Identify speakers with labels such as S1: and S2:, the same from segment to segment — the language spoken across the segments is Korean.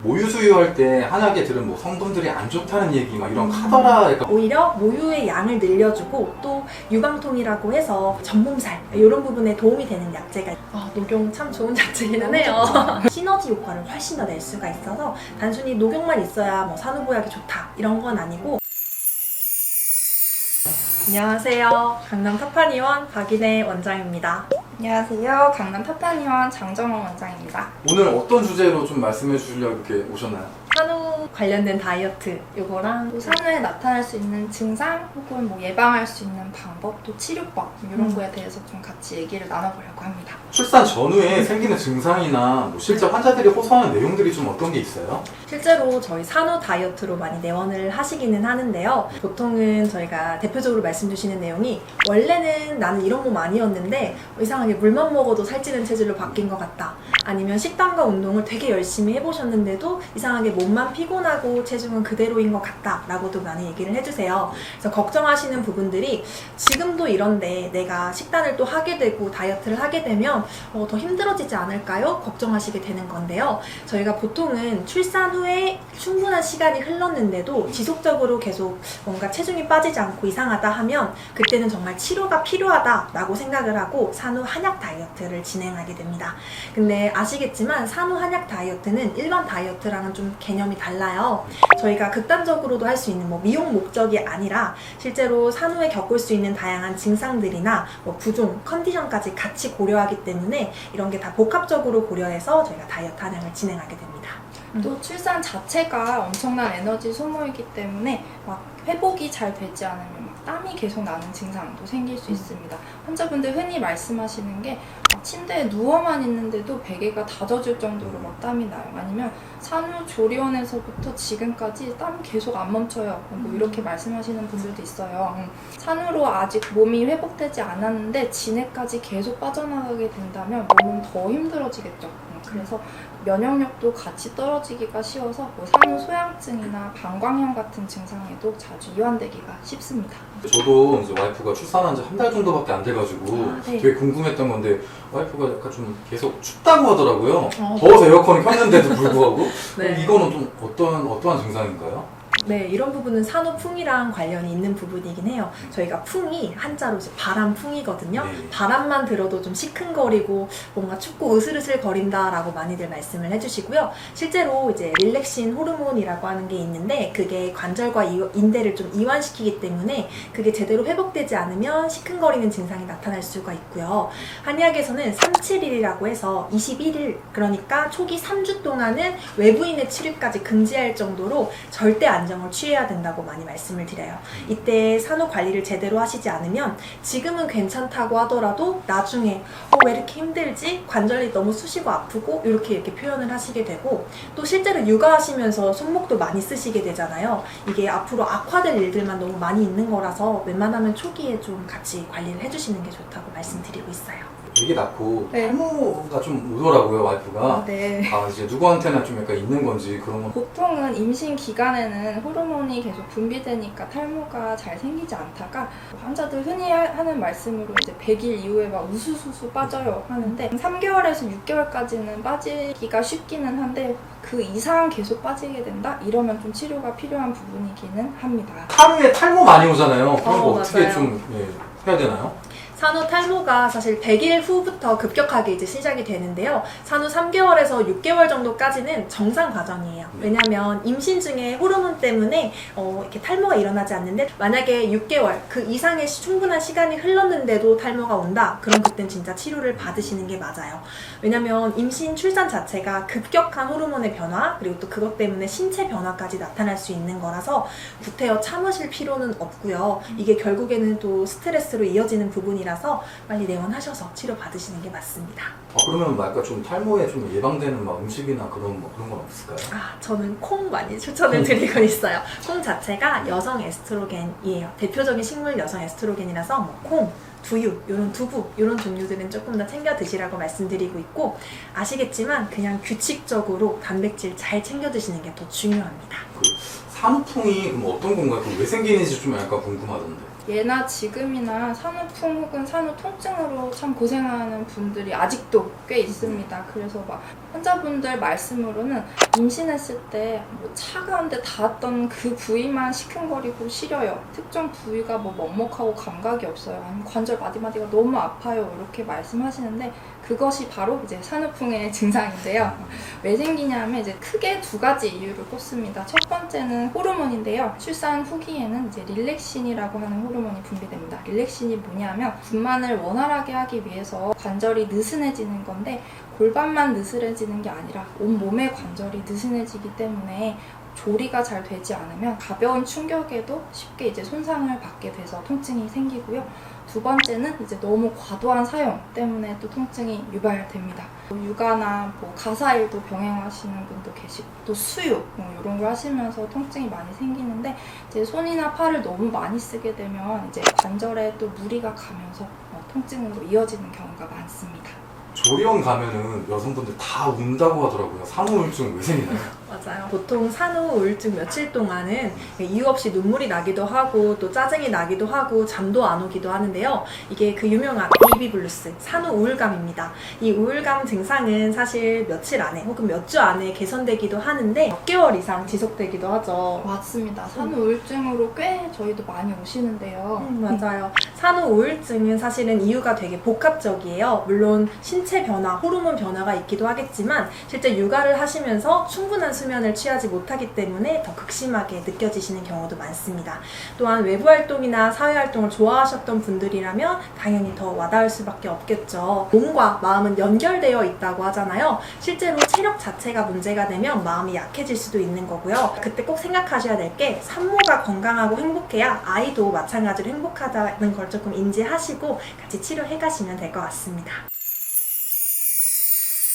S1: 모유 수유할 때 한약에 들은 뭐 성분들이 안 좋다는 얘기 막 이런 카더라 약간
S2: 오히려 모유의 양을 늘려주고 또 유방통이라고 해서 전몸살 이런 부분에 도움이 되는 약재가 녹용 참 좋은 약재기는 해요. 시너지 효과를 훨씬 더 낼 수가 있어서 단순히 녹용만 있어야 뭐 산후보약이 좋다 이런 건 아니고. 안녕하세요. 강남 타파니원 박인혜 원장입니다.
S3: 안녕하세요. 강남 타파니원 장정원 원장입니다.
S1: 오늘 어떤 주제로 좀 말씀해 주시려고 이렇게 오셨나요?
S2: 산후 관련된 다이어트 요거랑
S3: 또 산후에 나타날 수 있는 증상 혹은 뭐 예방할 수 있는 방법 또 치료법 이런 거에 대해서 좀 같이 얘기를 나눠보려고 합니다.
S1: 출산 전후에 생기는 증상이나 뭐 실제 환자들이 호소하는 내용들이 좀 어떤 게 있어요?
S2: 실제로 저희 산후 다이어트로 많이 내원을 하시기는 하는데요. 보통은 저희가 대표적으로 말씀 주시는 내용이 원래는 나는 이런 몸 아니었는데 이상하게 물만 먹어도 살찌는 체질로 바뀐 것 같다. 아니면 식단과 운동을 되게 열심히 해보셨는데도 이상하게 몸만 피곤하고 체중은 그대로인 것 같다 라고도 많이 얘기를 해주세요. 그래서 걱정하시는 부분들이 지금도 이런데 내가 식단을 또 하게 되고 다이어트를 하게 되면 더 힘들어지지 않을까요? 걱정하시게 되는 건데요. 저희가 보통은 출산 후에 충분한 시간이 흘렀는데도 지속적으로 계속 뭔가 체중이 빠지지 않고 이상하다 하면 그때는 정말 치료가 필요하다라고 생각을 하고 산후 한약 다이어트를 진행하게 됩니다. 근데 아시겠지만 산후 한약 다이어트는 일반 다이어트랑은 좀 개념이 달라요. 저희가 극단적으로도 할 수 있는 뭐 미용 목적이 아니라 실제로 산후에 겪을 수 있는 다양한 증상들이나 뭐 부종, 컨디션까지 같이 고려하기 때문에 이런 게 다 복합적으로 고려해서 저희가 다이어트 한약을 진행하게 됩니다.
S3: 또 출산 자체가 엄청난 에너지 소모이기 때문에 막 회복이 잘 되지 않으면 막 땀이 계속 나는 증상도 생길 수 있습니다. 환자분들 흔히 말씀하시는 게 침대에 누워만 있는데도 베개가 다 젖을 정도로 막 땀이 나요. 아니면 산후조리원에서부터 지금까지 땀 계속 안 멈춰요. 뭐 이렇게 말씀하시는 분들도 있어요. 산후로 아직 몸이 회복되지 않았는데 진해까지 계속 빠져나가게 된다면 몸은 더 힘들어지겠죠. 그래서 면역력도 같이 떨어지기가 쉬워서 뭐 산후 소양증이나 방광염 같은 증상에도 자주 이완되기가 쉽습니다.
S1: 저도 이제 와이프가 출산한 지 한 달 정도밖에 안 돼가지고
S2: 네.
S1: 되게 궁금했던 건데 와이프가 약간 좀 계속 춥다고 하더라고요. 더워서 에어컨을 켰는데도 불구하고
S2: 네.
S1: 이거는 좀 어떠한 증상인가요?
S2: 네, 이런 부분은 산후풍이랑 관련이 있는 부분이긴 해요. 저희가 풍이 한자로 이제 바람풍이거든요.
S1: 네.
S2: 바람만 들어도 좀 시큰거리고 뭔가 춥고 으슬으슬 거린다라고 많이들 말씀을 해주시고요. 실제로 이제 릴렉신 호르몬이라고 하는 게 있는데 그게 관절과 인대를 좀 이완시키기 때문에 그게 제대로 회복되지 않으면 시큰거리는 증상이 나타날 수가 있고요. 한의학에서는 3-7일이라고 해서 21일 그러니까 초기 3주 동안은 외부인의 출입까지 금지할 정도로 절대 안정을 취해야 된다고 많이 말씀을 드려요. 이때 산후 관리를 제대로 하시지 않으면 지금은 괜찮다고 하더라도 나중에 왜 이렇게 힘들지? 관절이 너무 쑤시고 아프고 이렇게 표현을 하시게 되고 또 실제로 육아하시면서 손목도 많이 쓰시게 되잖아요. 이게 앞으로 악화될 일들만 너무 많이 있는 거라서 웬만하면 초기에 좀 같이 관리를 해주시는 게 좋다고 말씀드리고 있어요.
S1: 되게 낳고
S3: 네.
S1: 탈모가 좀 오더라고요, 와이프가.
S3: 네.
S1: 이제 누구한테나 좀 약간 있는 건지 그런 건.
S3: 보통은 임신 기간에는 호르몬이 계속 분비되니까 탈모가 잘 생기지 않다가 환자들 흔히 하는 말씀으로 이제 100일 이후에 막 우수수수 빠져요 하는데 3개월에서 6개월까지는 빠지기가 쉽기는 한데 그 이상 계속 빠지게 된다? 이러면 좀 치료가 필요한 부분이기는 합니다.
S1: 하루에 탈모 많이 오잖아요. 그런 거 어떻게
S2: 맞아요.
S1: 좀 해야 되나요?
S2: 산후 탈모가 사실 100일 후부터 급격하게 이제 시작이 되는데요. 산후 3개월에서 6개월 정도까지는 정상 과정이에요. 왜냐하면 임신 중에 호르몬 때문에 이렇게 탈모가 일어나지 않는데 만약에 6개월 그 이상의 충분한 시간이 흘렀는데도 탈모가 온다? 그럼 그땐 진짜 치료를 받으시는 게 맞아요. 왜냐하면 임신 출산 자체가 급격한 호르몬의 변화 그리고 또 그것 때문에 신체 변화까지 나타날 수 있는 거라서 구태여 참으실 필요는 없고요. 이게 결국에는 또 스트레스로 이어지는 부분이라서 빨리 내원하셔서 치료 받으시는 게 맞습니다.
S1: 그러면 약간 좀 탈모에 좀 예방되는 막 음식이나 그런 건 없을까요?
S2: 저는 콩 많이 추천을 드리고 있어요. 콩 자체가 여성 에스트로겐이에요. 대표적인 식물 여성 에스트로겐이라서 뭐 콩, 두유, 이런 두부, 이런 종류들은 조금 더 챙겨 드시라고 말씀드리고 있고 아시겠지만 그냥 규칙적으로 단백질 잘 챙겨 드시는 게 더 중요합니다.
S1: 산후풍이 그럼 어떤 건가요? 왜 생기는지 좀 약간 궁금하던데.
S3: 예나 지금이나 산후풍 혹은 산후 통증으로 참 고생하는 분들이 아직도 꽤 있습니다. 그래서 막 환자분들 말씀으로는 임신했을 때 뭐 차가운데 닿았던 그 부위만 시큰거리고 시려요. 특정 부위가 뭐 먹먹하고 감각이 없어요. 아니면 관절 마디마디가 너무 아파요. 이렇게 말씀하시는데 그것이 바로 이제 산후풍의 증상인데요. 왜 생기냐면 이제 크게 두 가지 이유를 꼽습니다. 첫 번째는 호르몬인데요. 출산 후기에는 이제 릴렉신이라고 하는 호르몬이 분비됩니다. 릴렉신이 뭐냐면 분만을 원활하게 하기 위해서 관절이 느슨해지는 건데 골반만 느슨해지는 게 아니라 온몸의 관절이 느슨해지기 때문에 조리가 잘 되지 않으면 가벼운 충격에도 쉽게 이제 손상을 받게 돼서 통증이 생기고요. 두 번째는 이제 너무 과도한 사용 때문에 또 통증이 유발됩니다. 육아나 뭐 가사일도 병행하시는 분도 계시고 또 수유 이런 걸 하시면서 통증이 많이 생기는데 이제 손이나 팔을 너무 많이 쓰게 되면 이제 관절에 또 무리가 가면서 통증으로 이어지는 경우가 많습니다.
S1: 조리원 가면은 여성분들 다 운다고 하더라고요. 산후우울증 왜 생기나요?
S2: 맞아요. 보통 산후우울증 며칠 동안은 이유 없이 눈물이 나기도 하고 또 짜증이 나기도 하고 잠도 안 오기도 하는데요. 이게 그 유명한 베이비 블루스, 산후우울감입니다. 이 우울감 증상은 사실 며칠 안에 혹은 몇 주 안에 개선되기도 하는데 몇 개월 이상 지속되기도 하죠.
S3: 맞습니다. 산후우울증으로 꽤 저희도 많이 오시는데요.
S2: 맞아요. 산후우울증은 사실은 이유가 되게 복합적이에요. 물론 신체 변화, 호르몬 변화가 있기도 하겠지만 실제 육아를 하시면서 충분한 수면을 취하지 못하기 때문에 더 극심하게 느껴지시는 경우도 많습니다. 또한 외부 활동이나 사회 활동을 좋아하셨던 분들이라면 당연히 더 와닿을 수밖에 없겠죠. 몸과 마음은 연결되어 있다고 하잖아요. 실제로 체력 자체가 문제가 되면 마음이 약해질 수도 있는 거고요. 그때 꼭 생각하셔야 될 게 산모가 건강하고 행복해야 아이도 마찬가지로 행복하다는 걸 조금 인지하시고 같이 치료해 가시면 될 것 같습니다.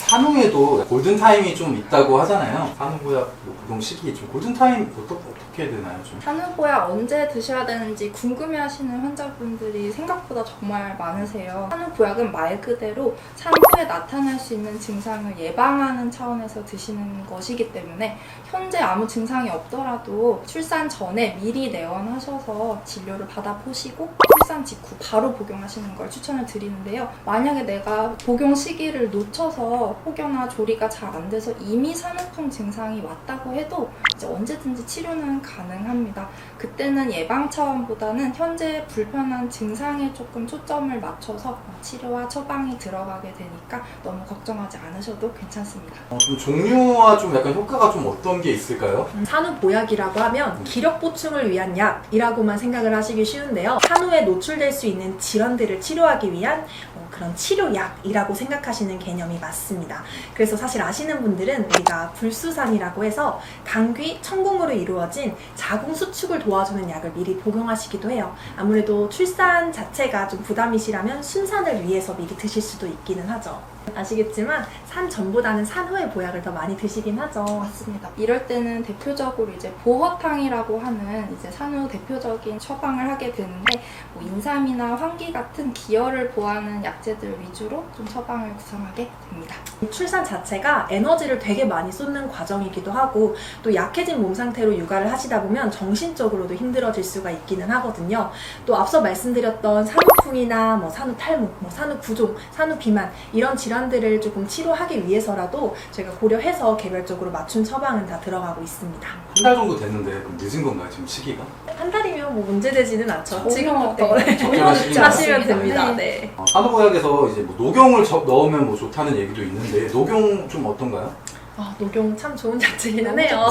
S1: 산후에도 골든타임이 좀 있다고 하잖아요. 산후보약 복용 시기 좀 골든타임 어떻게 해야 되나요? 좀?
S3: 산후보약 언제 드셔야 되는지 궁금해하시는 환자분들이 생각보다 정말 많으세요. 산후보약은 말 그대로 산후에 나타날 수 있는 증상을 예방하는 차원에서 드시는 것이기 때문에 현재 아무 증상이 없더라도 출산 전에 미리 내원하셔서 진료를 받아보시고 출산 직후 바로 복용하시는 걸 추천을 드리는데요. 만약에 내가 복용 시기를 놓쳐서 혹여나 조리가 잘 안 돼서 이미 산후풍 증상이 왔다고 해도 이제 언제든지 치료는 가능합니다. 그때는 예방 차원보다는 현재 불편한 증상에 조금 초점을 맞춰서 치료와 처방이 들어가게 되니까 너무 걱정하지 않으셔도 괜찮습니다.
S1: 좀 종류와 좀 약간 효과가 좀 어떤 게 있을까요?
S2: 산후보약이라고 하면 기력 보충을 위한 약이라고만 생각을 하시기 쉬운데요. 산후에 노출될 수 있는 질환들을 치료하기 위한 그런 치료약이라고 생각하시는 개념이 맞습니다. 그래서 사실 아시는 분들은 우리가 불수산이라고 해서 당귀, 천궁으로 이루어진 자궁 수축을 도와주는 약을 미리 복용하시기도 해요. 아무래도 출산 자체가 좀 부담이시라면 순산을 위해서 미리 드실 수도 있기는 하죠. 아시겠지만 산 전보다는 산후의 보약을 더 많이 드시긴 하죠.
S3: 맞습니다. 이럴 때는 대표적으로 이제 보허탕이라고 하는 이제 산후 대표적인 처방을 하게 되는데 뭐 인삼이나 황기 같은 기혈을 보하는 약재들 위주로 좀 처방을 구성하게 됩니다.
S2: 출산 자체가 에너지를 되게 많이 쏟는 과정이기도 하고 또 약해진 몸 상태로 육아를 하시다 보면 정신적으로도 힘들어질 수가 있기는 하거든요. 또 앞서 말씀드렸던 산후풍이나 뭐 산후탈모, 뭐 산후부종, 산후비만 이런 질환들을 조금 치료하기 위해서라도 저희가 고려해서 개별적으로 맞춤 처방은 다 들어가고 있습니다.
S1: 한 달 정도 됐는데 그럼 늦은 건가요, 지금 시기가?
S2: 한 달이면 뭐 문제되지는 않죠.
S3: 전혀,
S2: 지금부터
S3: 네, 전혀 늦지
S2: 하시면
S3: 않습니다.
S2: 됩니다.
S3: 네.
S2: 네.
S1: 산후보약에서 이제 뭐 녹용을 넣으면 뭐 좋다는 얘기도 있는데 녹용 좀 어떤가요?
S2: 녹용 참 좋은 자체기는 해요.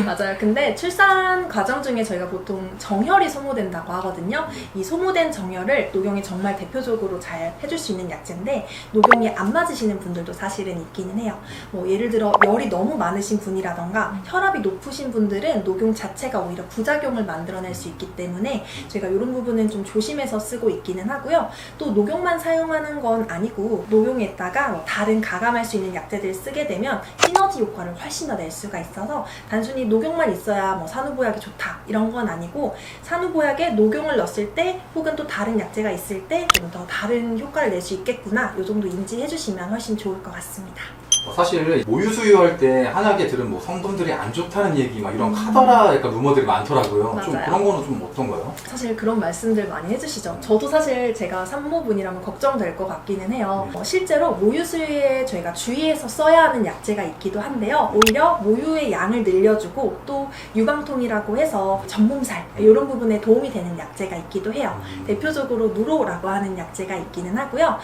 S2: 맞아요. 근데 출산 과정 중에 저희가 보통 정혈이 소모된다고 하거든요. 이 소모된 정혈을 녹용이 정말 대표적으로 잘 해줄 수 있는 약재인데 녹용이 안 맞으시는 분들도 사실은 있기는 해요. 뭐 예를 들어 열이 너무 많으신 분이라던가 혈압이 높으신 분들은 녹용 자체가 오히려 부작용을 만들어낼 수 있기 때문에 저희가 이런 부분은 좀 조심해서 쓰고 있기는 하고요. 또 녹용만 사용하는 건 아니고 녹용에다가 뭐 다른 가감할 수 있는 약재들을 쓰게 되면 시너지 효과를 훨씬 더 낼 수가 있어서 단순히 녹용만 있어야 뭐 산후보약이 좋다 이런 건 아니고 산후보약에 녹용을 넣었을 때 혹은 또 다른 약재가 있을 때 좀 더 다른 효과를 낼 수 있겠구나 이 정도 인지해 주시면 훨씬 좋을 것 같습니다.
S1: 사실 모유 수유할 때 한약에 들은 뭐 성분들이 안 좋다는 얘기 막 이런 카더라 약간 루머들이 많더라고요. 좀
S2: 맞아요.
S1: 그런 거는 좀 어떤가요?
S2: 사실 그런 말씀들 많이 해주시죠. 저도 사실 제가 산모분이라면 걱정될 것 같기는 해요. 실제로 모유 수유에 저희가 주의해서 써야 하는 약재가 있기도 한데요. 오히려 모유의 양을 늘려주고 또 유방통이라고 해서 전몸살 이런 부분에 도움이 되는 약재가 있기도 해요. 대표적으로 누로라고 하는 약재가 있기는 하고요.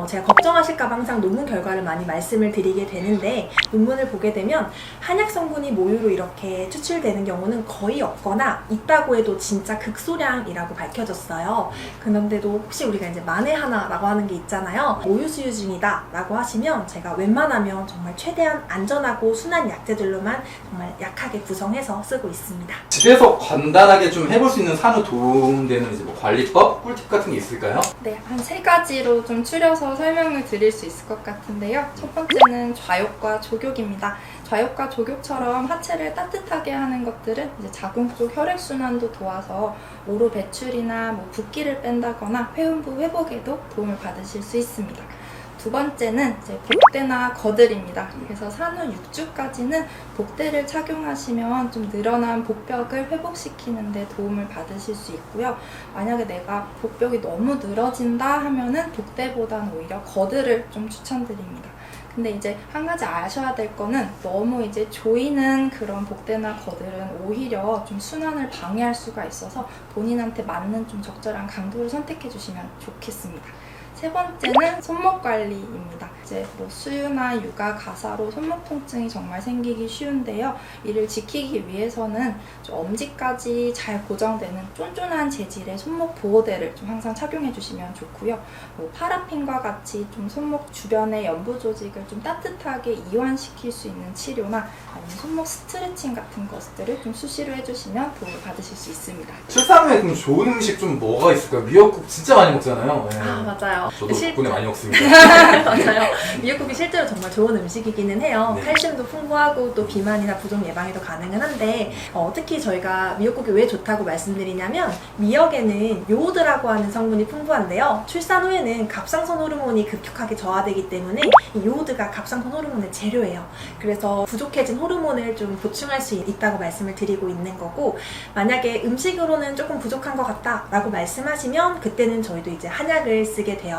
S2: 제가 걱정하실까 봐 항상 논문 결과를 많이 말씀을 드리게 되는데, 논문을 보게 되면 한약 성분이 모유로 이렇게 추출되는 경우는 거의 없거나 있다고 해도 진짜 극소량이라고 밝혀졌어요. 그런데도 혹시 우리가 이제 만에 하나라고 하는 게 있잖아요. 모유 수유 중이다 라고 하시면 제가 웬만하면 정말 최대한 안전하고 순한 약재들로만 정말 약하게 구성해서 쓰고 있습니다.
S1: 집에서 간단하게 좀 해볼 수 있는 산후 도움되는 이제 뭐 관리법, 꿀팁 같은 게 있을까요?
S3: 네, 한 3가지로 좀 추려서 설명을 드릴 수 있을 것 같은데요. 첫 번째는 좌욕과 조욕입니다. 좌욕과 조욕처럼 하체를 따뜻하게 하는 것들은 이제 자궁 쪽 혈액순환도 도와서 오로 배출이나 뭐 붓기를 뺀다거나 회음부 회복에도 도움을 받으실 수 있습니다. 두 번째는 이제 복대나 거들입니다. 그래서 산후 6주까지는 복대를 착용하시면 좀 늘어난 복벽을 회복시키는 데 도움을 받으실 수 있고요. 만약에 내가 복벽이 너무 늘어진다 하면은 복대보다는 오히려 거들을 좀 추천드립니다. 근데 이제 한 가지 아셔야 될 거는 너무 이제 조이는 그런 복대나 거들은 오히려 좀 순환을 방해할 수가 있어서 본인한테 맞는 좀 적절한 강도를 선택해 주시면 좋겠습니다. 세 번째는 손목 관리입니다. 이제 뭐 수유나 육아, 가사로 손목 통증이 정말 생기기 쉬운데요. 이를 지키기 위해서는 좀 엄지까지 잘 고정되는 쫀쫀한 재질의 손목 보호대를 좀 항상 착용해 주시면 좋고요. 뭐 파라핀과 같이 좀 손목 주변의 연부 조직을 좀 따뜻하게 이완시킬 수 있는 치료나 아니면 손목 스트레칭 같은 것들을 좀 수시로 해주시면 도움을 받으실 수 있습니다.
S1: 출산 후에 그럼 좋은 음식 좀 뭐가 있을까요? 미역국 진짜 많이 먹잖아요. 네.
S2: 맞아요.
S1: 저도 덕분에 많이 먹습니다.
S2: 맞아요. 미역국이 실제로 정말 좋은 음식이기는 해요.
S1: 네.
S2: 칼슘도 풍부하고 또 비만이나 부종 예방에도 가능은 한데, 특히 저희가 미역국이 왜 좋다고 말씀드리냐면, 미역에는 요오드라고 하는 성분이 풍부한데요. 출산 후에는 갑상선 호르몬이 급격하게 저하되기 때문에 이 요오드가 갑상선 호르몬의 재료예요. 그래서 부족해진 호르몬을 좀 보충할 수 있다고 말씀을 드리고 있는 거고, 만약에 음식으로는 조금 부족한 것 같다 라고 말씀하시면 그때는 저희도 이제 한약을 쓰게 돼요.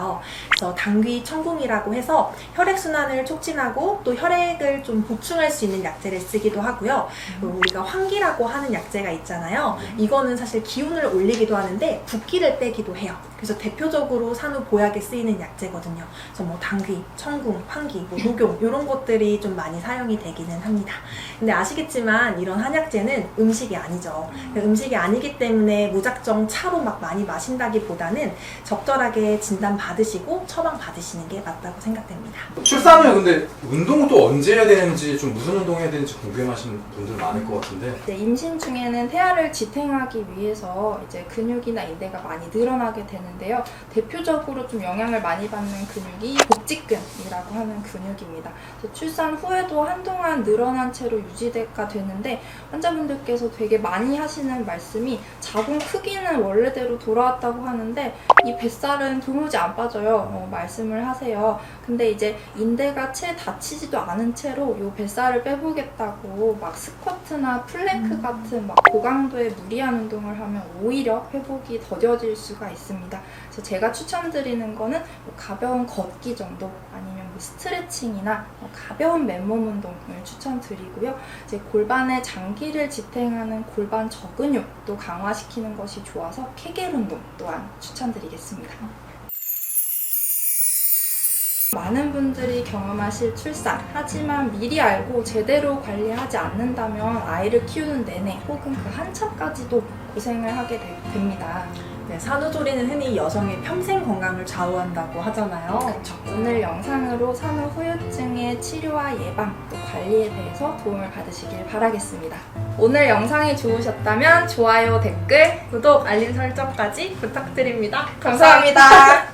S2: 그래서 당귀 청궁이라고 해서 혈액순환을 촉진하고 또 혈액을 좀 보충할 수 있는 약재를 쓰기도 하고요. 우리가 황기라고 하는 약재가 있잖아요. 이거는 사실 기운을 올리기도 하는데 붓기를 빼기도 해요. 그래서 대표적으로 산후 보약에 쓰이는 약재거든요. 그래서 뭐 당귀, 청궁, 황기, 뭐 녹용 이런 것들이 좀 많이 사용이 되기는 합니다. 근데 아시겠지만 이런 한약재는 음식이 아니죠. 음식이 아니기 때문에 무작정 차로 막 많이 마신다기보다는 적절하게 진단 받으시고 처방 받으시는 게 맞다고 생각됩니다.
S1: 출산 후에 근데 운동은 또 언제 해야 되는지, 좀 무슨 운동 해야 되는지 궁금해하시는 분들 많을 것 같은데.
S3: 이제 임신 중에는 태아를 지탱하기 위해서 이제 근육이나 인대가 많이 늘어나게 되는데요. 대표적으로 좀 영향을 많이 받는 근육이 복직근이라고 하는 근육입니다. 그래서 출산 후에도 한동안 늘어난 채로 유지가 되는데, 환자분들께서 되게 많이 하시는 말씀이 자궁 크기는 원래대로 돌아왔다고 하는데 이 뱃살은 도무지 안 빠져요. 말씀을 하세요. 근데 이제 인대가 채 다치지도 않은 채로 이 뱃살을 빼보겠다고 막 스쿼트나 플랭크 같은 막 고강도의 무리한 운동을 하면 오히려 회복이 더뎌질 수가 있습니다. 그래서 제가 추천드리는 거는 뭐 가벼운 걷기 정도, 아니면 뭐 스트레칭이나 뭐 가벼운 맨몸 운동을 추천드리고요. 이제 골반의 장기를 지탱하는 골반 저근육도 강화시키는 것이 좋아서 케겔 운동 또한 추천드리겠습니다. 많은 분들이 경험하실 출산, 하지만 미리 알고 제대로 관리하지 않는다면 아이를 키우는 내내 혹은 그 한참까지도 고생을 하게 됩니다.
S2: 네, 산후조리는 흔히 여성의 평생 건강을 좌우한다고 하잖아요.
S3: 그렇죠. 오늘 영상으로 산후 후유증의 치료와 예방, 또 관리에 대해서 도움을 받으시길 바라겠습니다. 오늘 영상이 좋으셨다면 좋아요, 댓글,
S2: 구독, 알림 설정까지 부탁드립니다.
S3: 감사합니다.